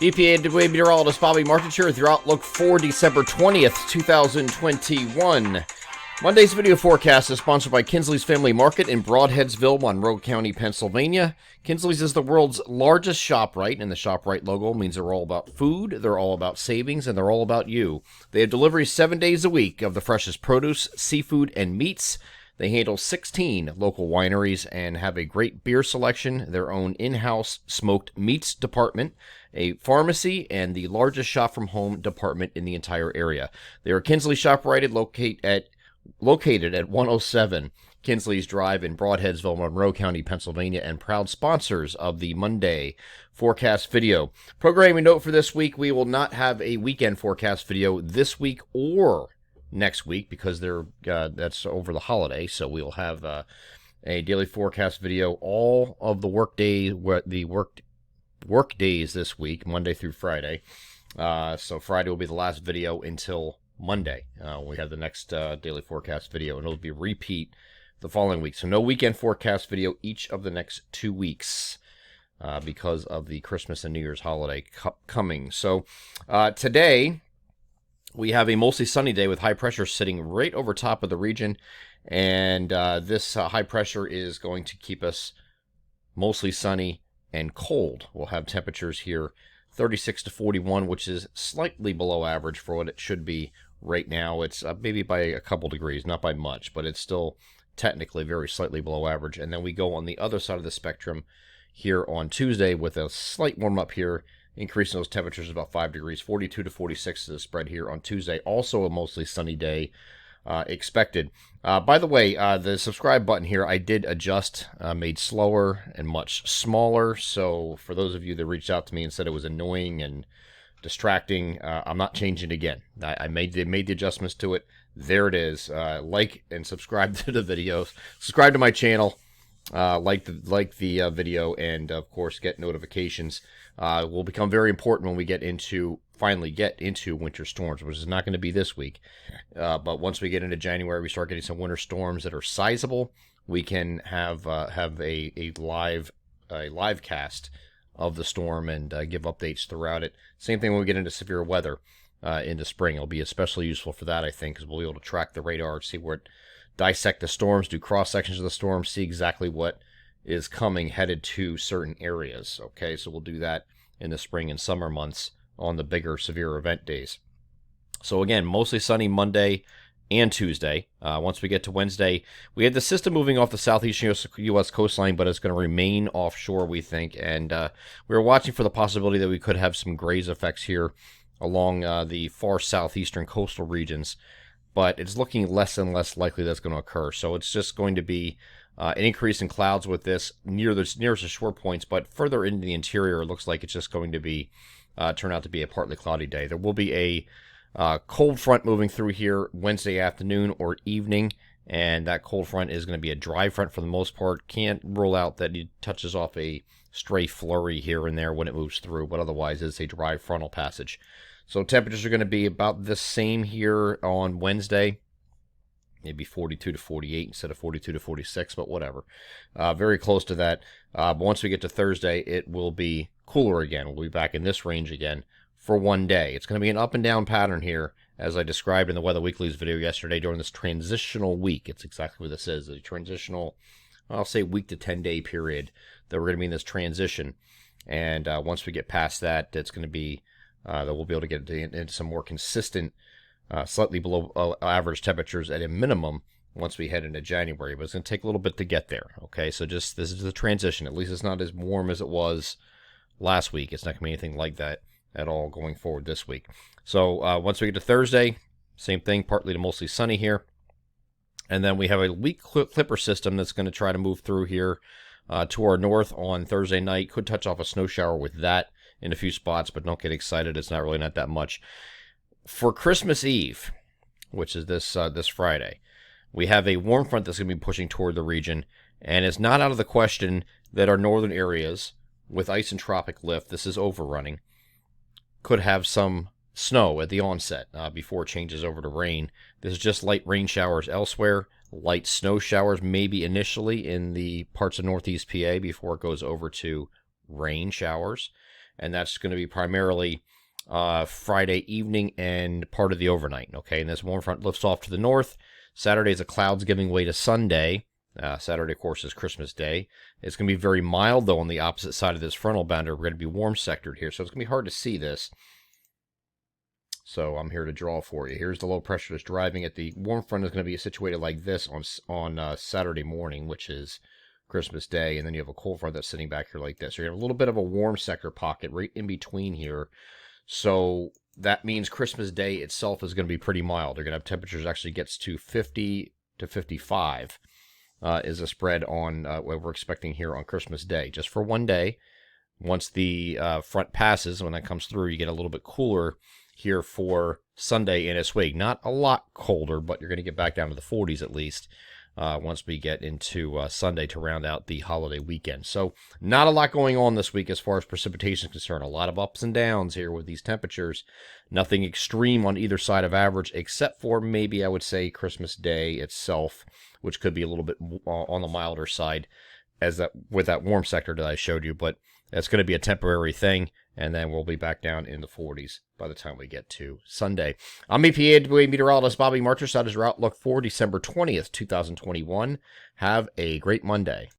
EPA meteorologist Bobby Martin here with your outlook for December 20th, 2021. Monday's video forecast is sponsored by Kinsley's Family Market in Broadheadsville, Monroe County, Pennsylvania. Kinsley's is the world's largest ShopRite, and the ShopRite logo means they're all about food, they're all about savings, and they're all about you. They have deliveries 7 days a week of the freshest produce, seafood, and meats. They handle 16 local wineries and have a great beer selection, their own in-house smoked meats department, a pharmacy, and the largest shop-from-home department in the entire area. They are Kinsley ShopRite located at 107 Kinsley's Drive in Broadheadsville, Monroe County, Pennsylvania, and proud sponsors of the Monday forecast video. Programming note for this week, we will not have a weekend forecast video this week or next week because that's over the holiday, so we'll have a daily forecast video all of the work days this week, Monday through Friday. So Friday will be the last video until Monday. We have the next daily forecast video, and it'll be repeat the following week. So no weekend forecast video each of the next 2 weeks because of the Christmas and New Year's holiday coming. So today we have a mostly sunny day with high pressure sitting right over top of the region, and this high pressure is going to keep us mostly sunny and cold. We'll have temperatures here 36 to 41, which is slightly below average for what it should be right now. It's maybe by a couple degrees, not by much, but it's still technically very slightly below average. And then we go on the other side of the spectrum here on Tuesday with a slight warm up here, increasing those temperatures about 5 degrees. 42 to 46 is the spread here on Tuesday. Also a mostly sunny day expected. By the way, the subscribe button here I did adjust, made slower and much smaller. So for those of you that reached out to me and said it was annoying and distracting, I'm not changing it again. I made the adjustments to it. There it is. Like and subscribe to the videos. Subscribe to my channel. Like the video, and of course get notifications. Will become very important when we finally get into winter storms, which is not going to be this week. But once we get into January, we start getting some winter storms that are sizable. We can have a live cast of the storm and give updates throughout it. Same thing when we get into severe weather into spring. It'll be especially useful for that, I think, because we'll be able to track the radar, see where it dissect the storms, do cross sections of the storm, see exactly what is coming headed to certain areas. Okay, so we'll do that in the spring and summer months on the bigger severe event days. So again, mostly sunny Monday and Tuesday. Once we get to Wednesday, we had the system moving off the southeastern U.S. coastline, but it's going to remain offshore, we think. And we were watching for the possibility that we could have some graze effects here along the far southeastern coastal regions. But it's looking less and less likely that's going to occur. So it's just going to be an increase in clouds with this nearest the shore points, but further into the interior, it looks like it's just going to be turn out to be a partly cloudy day. There will be a cold front moving through here Wednesday afternoon or evening, and that cold front is going to be a dry front for the most part. Can't rule out that it touches off a stray flurry here and there when it moves through, but otherwise it's a dry frontal passage. So temperatures are going to be about the same here on Wednesday, maybe 42 to 48 instead of 42 to 46, but whatever. Very close to that. But once we get to Thursday, it will be cooler again. We'll be back in this range again for one day. It's going to be an up and down pattern here, as I described in the Weather Weekly's video yesterday during this transitional week. It's exactly what this is, a transitional, I'll say week to 10-day period that we're going to be in this transition. And once we get past that, it's going to be that we'll be able to get into some more consistent, slightly below average temperatures at a minimum once we head into January. But it's going to take a little bit to get there. Okay, so this is the transition. At least it's not as warm as it was last week. It's not going to be anything like that at all going forward this week. So once we get to Thursday, same thing, partly to mostly sunny here. And then we have a weak clipper system that's going to try to move through here to our north on Thursday night. Could touch off a snow shower with that in a few spots, but don't get excited. It's not that much. For Christmas Eve, which is this Friday, we have a warm front that's going to be pushing toward the region, and it's not out of the question that our northern areas, with ice and tropic lift, this is overrunning, could have some snow at the onset before it changes over to rain. This is just light rain showers elsewhere, light snow showers maybe initially in the parts of northeast PA before it goes over to rain showers. and that's going to be primarily Friday evening and part of the overnight. Okay, and this warm front lifts off to the north. Saturday is the clouds giving way to Sunday. Saturday, of course, is Christmas Day. It's going to be very mild, though, on the opposite side of this frontal boundary. We're going to be warm sectored here, so it's going to be hard to see this. So I'm here to draw for you. Here's the low pressure that's driving it. The warm front is going to be situated like this on Saturday morning, which is Christmas Day, and then you have a cold front that's sitting back here like this. So you have a little bit of a warm sector pocket right in between here. So that means Christmas Day itself is going to be pretty mild. They're going to have temperatures actually gets to 50 to 55 is a spread on what we're expecting here on Christmas Day, just for one day. Once the front passes, when that comes through, you get a little bit cooler here for Sunday in its wake. Not a lot colder, but you're going to get back down to the 40s at least once we get into Sunday to round out the holiday weekend. So not a lot going on this week as far as precipitation is concerned. A lot of ups and downs here with these temperatures. Nothing extreme on either side of average, except for maybe I would say Christmas Day itself, which could be a little bit on the milder side as that with that warm sector that I showed you. But that's going to be a temporary thing, and then we'll be back down in the 40s by the time we get to Sunday. I'm EPA meteorologist Bobby Marchers. That is your outlook for December 20th, 2021. Have a great Monday.